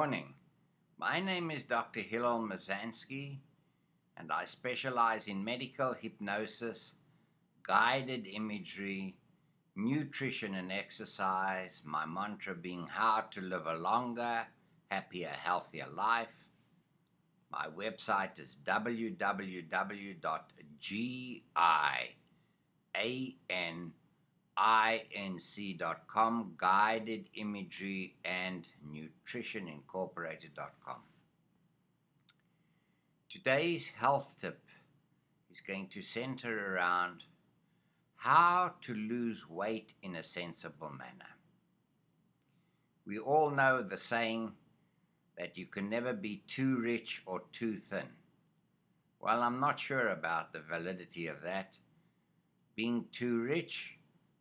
Morning. My name is Dr. Hillel Mazansky, and I specialize in medical hypnosis, guided imagery, nutrition, and exercise. My mantra being how to live a longer, happier, healthier life. My website is www.gianinc.com, guided imagery and nutrition incorporated.com. Today's health tip is going to center around how to lose weight in a sensible manner. We all know the saying that you can never be too rich or too thin. Well, I'm not sure about the validity of that. Being too rich,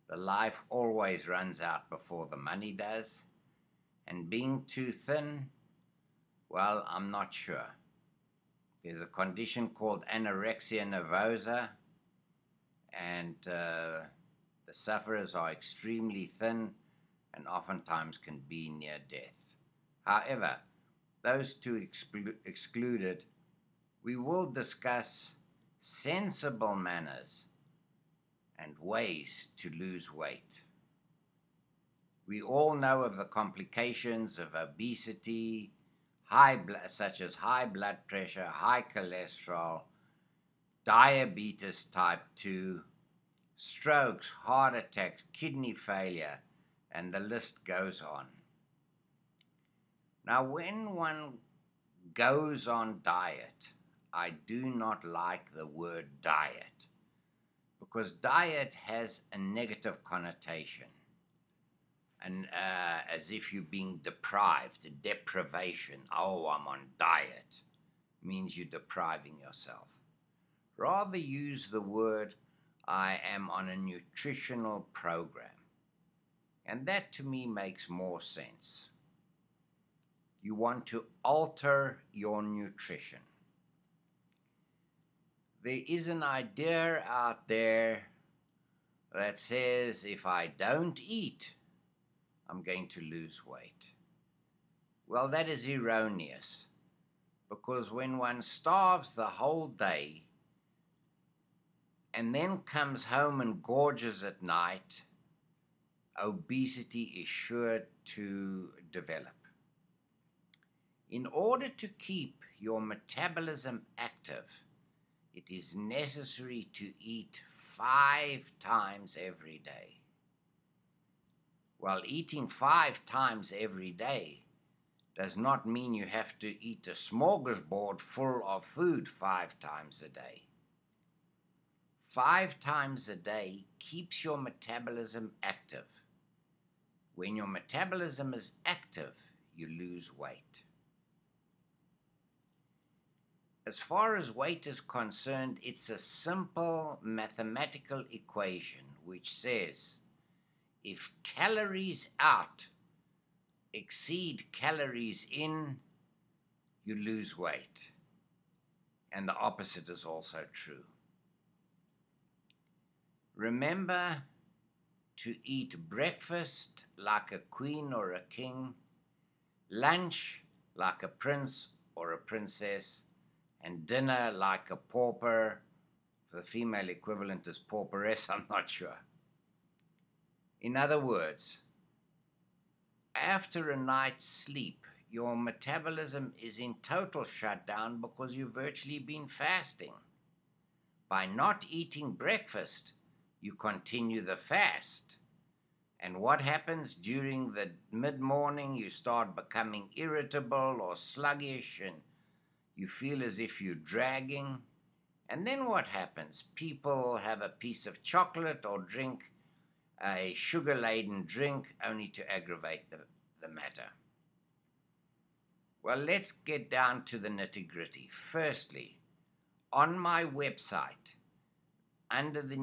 the life always runs out before the money does. And being too thin, well, I'm not sure. There's a condition called anorexia nervosa, and the sufferers are extremely thin and oftentimes can be near death. However, those two excluded, we will discuss sensible manners and ways to lose weight. We all know of the complications of obesity, such as high blood pressure, high cholesterol, diabetes type 2, strokes, heart attacks, kidney failure, and the list goes on. Now, when one goes on diet, I do not like the word diet, because diet has a negative connotation, and as if you're being deprived, deprivation. Oh, I'm on diet, means you're depriving yourself. Rather use the word, I am on a nutritional program, and that to me makes more sense. You want to alter your nutrition. There is an idea out there that says if I don't eat, I'm going to lose weight. Well, that is erroneous, because when one starves the whole day and then comes home and gorges at night, obesity is sure to develop. In order to keep your metabolism active, it is necessary to eat 5 times every day. Well, eating 5 times every day does not mean you have to eat a smorgasbord full of food 5 times a day. 5 times a day keeps your metabolism active. When your metabolism is active, you lose weight. As far as weight is concerned, it's a simple mathematical equation which says if calories out exceed calories in, you lose weight. And the opposite is also true. Remember to eat breakfast like a queen or a king, lunch like a prince or a princess, and dinner like a pauper. The female equivalent is pauperess, I'm not sure. In other words, after a night's sleep, your metabolism is in total shutdown because you've virtually been fasting. By not eating breakfast, you continue the fast. And what happens during the mid-morning? You start becoming irritable or sluggish, and you feel as if you're dragging. And then what happens? People have a piece of chocolate or drink a sugar-laden drink only to aggravate the matter. Well, let's get down to the nitty-gritty. Firstly, on my website, under the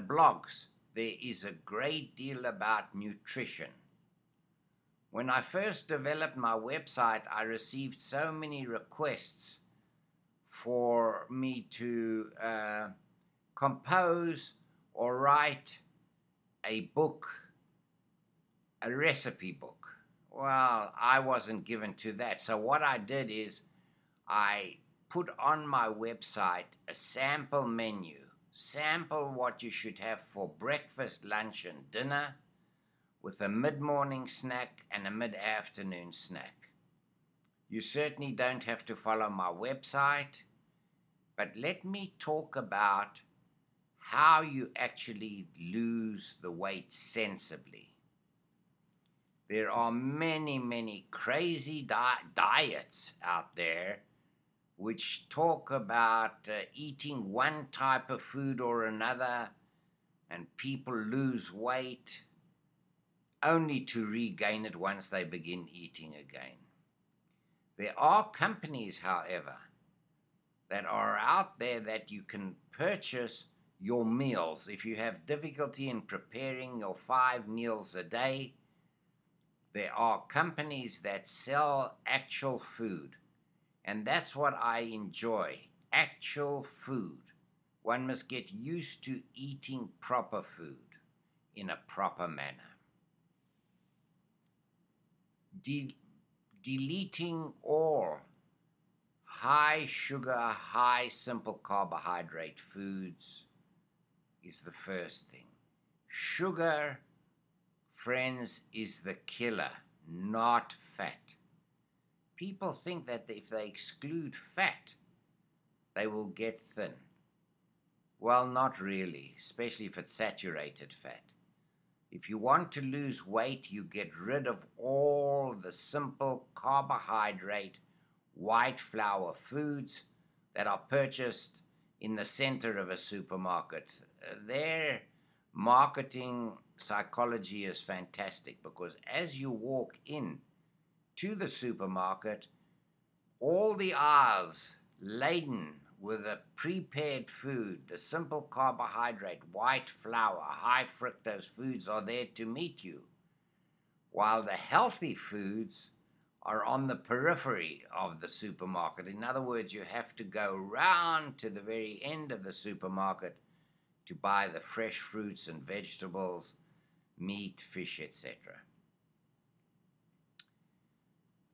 blogs, there is a great deal about nutrition. When I first developed my website, I received so many requests for me to compose or write a book, a recipe book. Well, I wasn't given to that. So what I did is I put on my website a sample menu. Sample what you should have for breakfast, lunch, and dinner, with a mid-morning snack and a mid-afternoon snack. You certainly don't have to follow my website, but let me talk about how you actually lose the weight sensibly. There are many, many crazy diets out there which talk about eating one type of food or another, and people lose weight only to regain it once they begin eating again. There are companies, however, that are out there that you can purchase your meals. If you have difficulty in preparing your 5 meals a day, there are companies that sell actual food. And that's what I enjoy, actual food. One must get used to eating proper food in a proper manner. Deleting all high sugar, high simple carbohydrate foods is the first thing. Sugar, friends, is the killer, not fat. People think that if they exclude fat, they will get thin. Well, not really, especially if it's saturated fat. If you want to lose weight, you get rid of all the simple carbohydrate, white flour foods that are purchased in the center of a supermarket. Their marketing psychology is fantastic, because as you walk in to the supermarket, all the aisles laden with the prepared food, the simple carbohydrate, white flour, high fructose foods are there to meet you, while the healthy foods are on the periphery of the supermarket. In other words, you have to go round to the very end of the supermarket to buy the fresh fruits and vegetables, meat, fish, etc.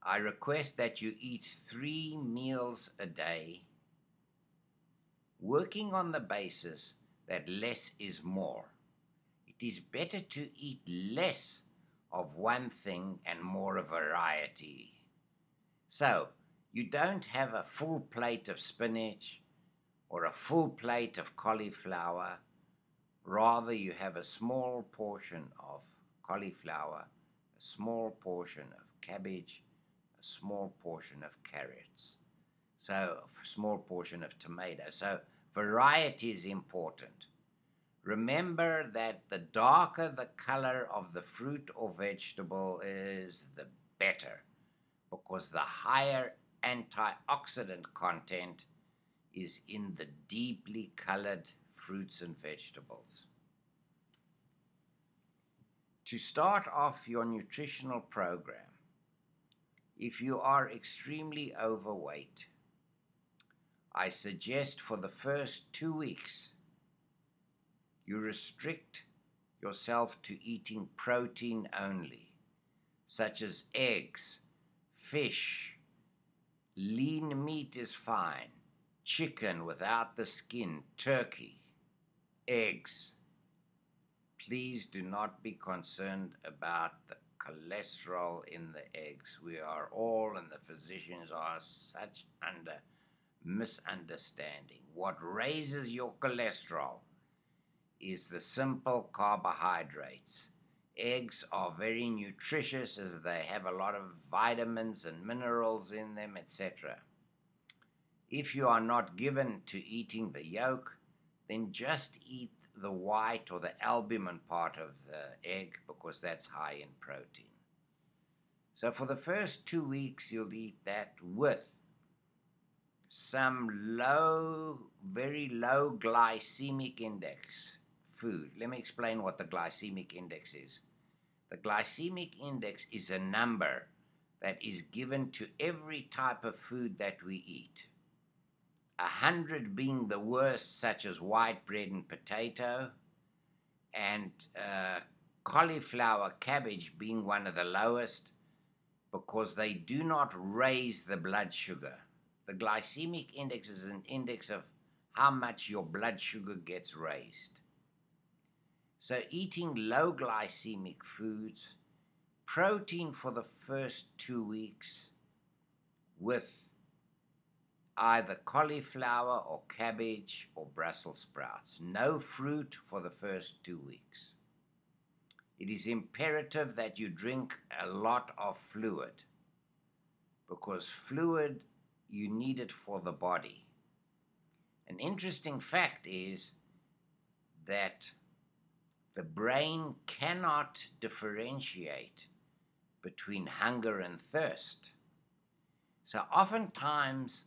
I request that you eat 3 meals a day, working on the basis that less is more. It is better to eat less of one thing and more of variety. So, you don't have a full plate of spinach or a full plate of cauliflower. Rather, you have a small portion of cauliflower, a small portion of cabbage, a small portion of carrots, so a small portion of tomato. So variety is important. Remember that the darker the color of the fruit or vegetable is, the better, because the higher antioxidant content is in the deeply colored fruits and vegetables. To start off your nutritional program, if you are extremely overweight, I suggest for the first 2 weeks, you restrict yourself to eating protein only, such as eggs, fish, lean meat is fine, chicken without the skin, turkey, eggs. Please do not be concerned about the cholesterol in the eggs. We are all, and the physicians are, such under misunderstanding. What raises your cholesterol is the simple carbohydrates. Eggs are very nutritious, as they have a lot of vitamins and minerals in them, etc. If you are not given to eating the yolk, then just eat the white or the albumin part of the egg, because that's high in protein. So for the first 2 weeks, you'll eat that with some very low glycemic index food. Let me explain what the glycemic index is. The glycemic index is a number that is given to every type of food that we eat. 100 being the worst, such as white bread and potato, and cauliflower, cabbage being one of the lowest, because they do not raise the blood sugar. The glycemic index is an index of how much your blood sugar gets raised. So eating low glycemic foods, protein for the first 2 weeks with either cauliflower or cabbage or Brussels sprouts. No fruit for the first 2 weeks. It is imperative that you drink a lot of fluid, because fluid, you need it for the body. An interesting fact is that the brain cannot differentiate between hunger and thirst. So oftentimes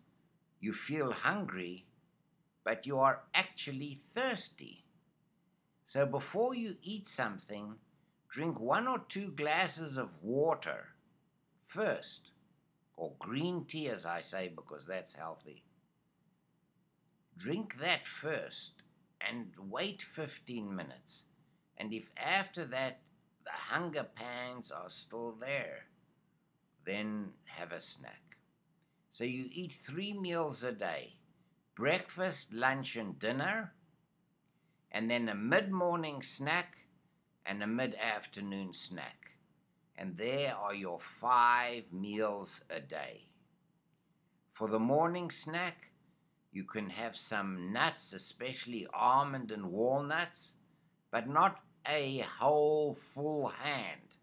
you feel hungry, but you are actually thirsty. So before you eat something, drink 1 or 2 glasses of water first, or green tea, as I say, because that's healthy. Drink that first and wait 15 minutes. And if after that the hunger pangs are still there, then have a snack. So you eat 3 meals a day: breakfast, lunch, and dinner, and then a mid-morning snack and a mid-afternoon snack. And there are your 5 meals a day. For the morning snack, you can have some nuts, especially almond and walnuts, but not a whole full hand.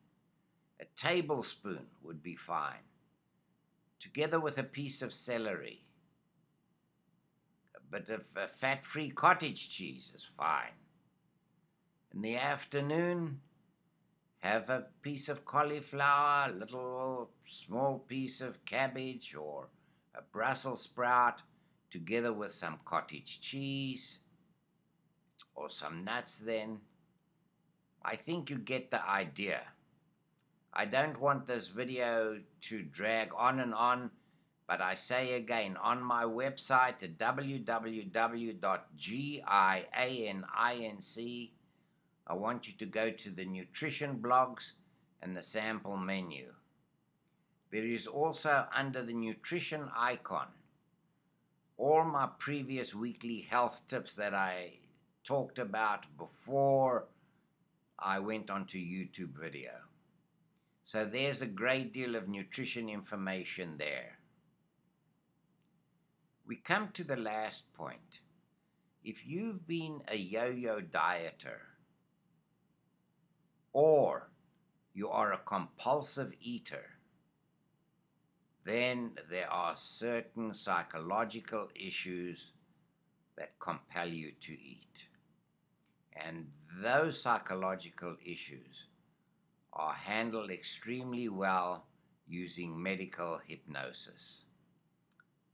A tablespoon would be fine, together with a piece of celery. A bit of fat-free cottage cheese is fine. In the afternoon, have a piece of cauliflower, a little small piece of cabbage, or a Brussels sprout, together with some cottage cheese, or some nuts then. I think you get the idea. I don't want this video to drag on and on, but I say again, on my website at www.gianinc, I want you to go to the nutrition blogs and the sample menu. There is also, under the nutrition icon, all my previous weekly health tips that I talked about before I went onto YouTube video. So there's a great deal of nutrition information there. We come to the last point. If you've been a yo-yo dieter, or you are a compulsive eater, then there are certain psychological issues that compel you to eat. And those psychological issues are handled extremely well using medical hypnosis.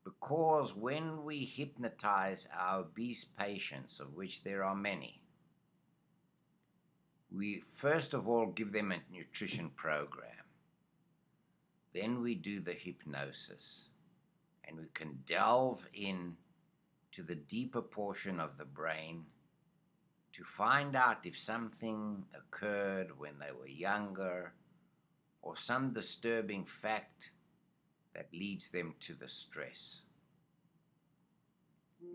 Because when we hypnotize our obese patients, of which there are many, we first of all give them a nutrition program. Then we do the hypnosis, and we can delve in to the deeper portion of the brain to find out if something occurred when they were younger, or some disturbing fact that leads them to the stress.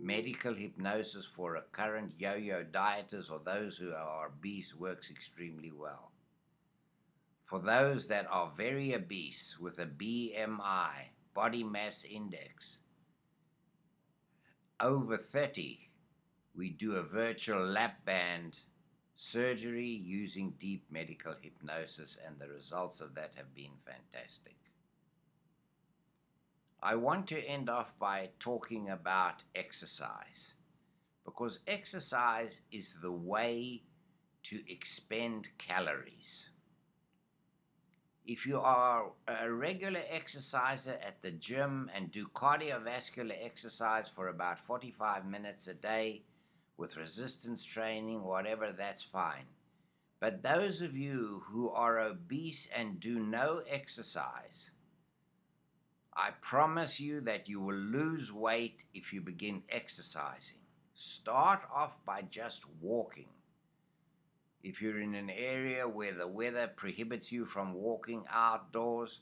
Medical hypnosis for recurrent yo-yo dieters or those who are obese works extremely well. For those that are very obese with a BMI, body mass index, over 30, we do a virtual lap band surgery using deep medical hypnosis, and the results of that have been fantastic. I want to end off by talking about exercise, because exercise is the way to expend calories. If you are a regular exerciser at the gym and do cardiovascular exercise for about 45 minutes a day with resistance training, whatever, that's fine. But those of you who are obese and do no exercise, I promise you that you will lose weight if you begin exercising. Start off by just walking. If you're in an area where the weather prohibits you from walking outdoors,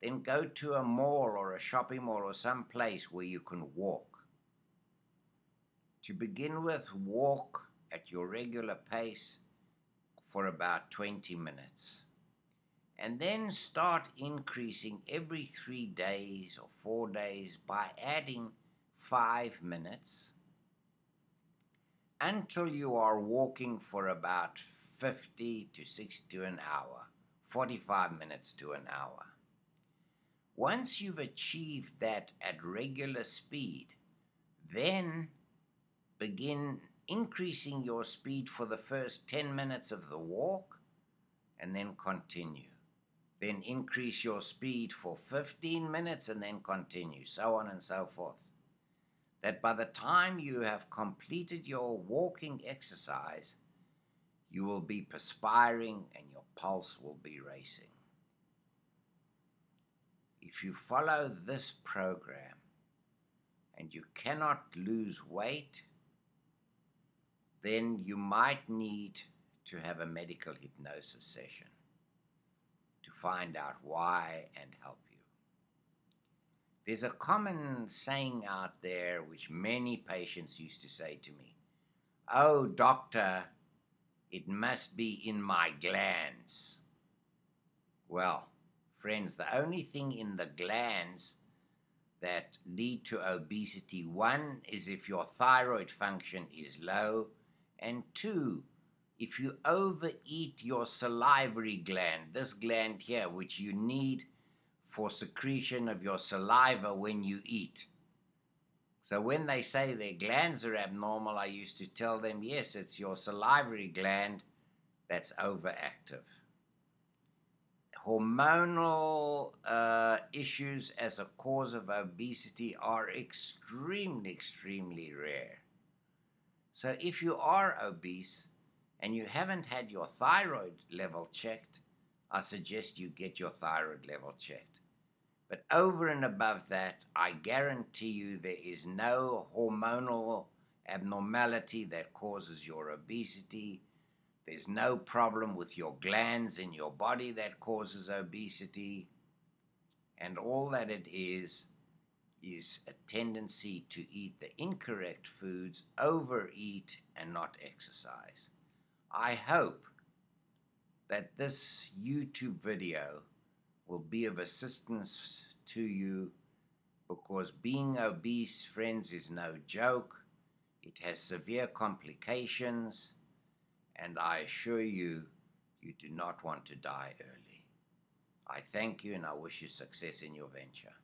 then go to a mall or a shopping mall or some place where you can walk. To begin with, walk at your regular pace for about 20 minutes. And then start increasing every 3 days or 4 days by adding 5 minutes until you are walking for about 50 to 60 to an hour, 45 minutes to an hour. Once you've achieved that at regular speed, then begin increasing your speed for the first 10 minutes of the walk and then continue. Then increase your speed for 15 minutes and then continue, so on and so forth. That by the time you have completed your walking exercise, you will be perspiring and your pulse will be racing. If you follow this program and you cannot lose weight, then you might need to have a medical hypnosis session to find out why and help you. There's a common saying out there which many patients used to say to me, "Oh, doctor, it must be in my glands." Well, friends, the only thing in the glands that lead to obesity, one is if your thyroid function is low, and two, if you overeat your salivary gland, this gland here, which you need for secretion of your saliva when you eat. So when they say their glands are abnormal, I used to tell them, yes, it's your salivary gland that's overactive. Hormonal issues as a cause of obesity are extremely, extremely rare. So if you are obese and you haven't had your thyroid level checked, I suggest you get your thyroid level checked. But over and above that, I guarantee you there is no hormonal abnormality that causes your obesity. There's no problem with your glands in your body that causes obesity. And all that it is a tendency to eat the incorrect foods, overeat, and not exercise. I hope that this YouTube video will be of assistance to you, because being obese, friends, is no joke. It has severe complications, and I assure you, you do not want to die early. I thank you and I wish you success in your venture.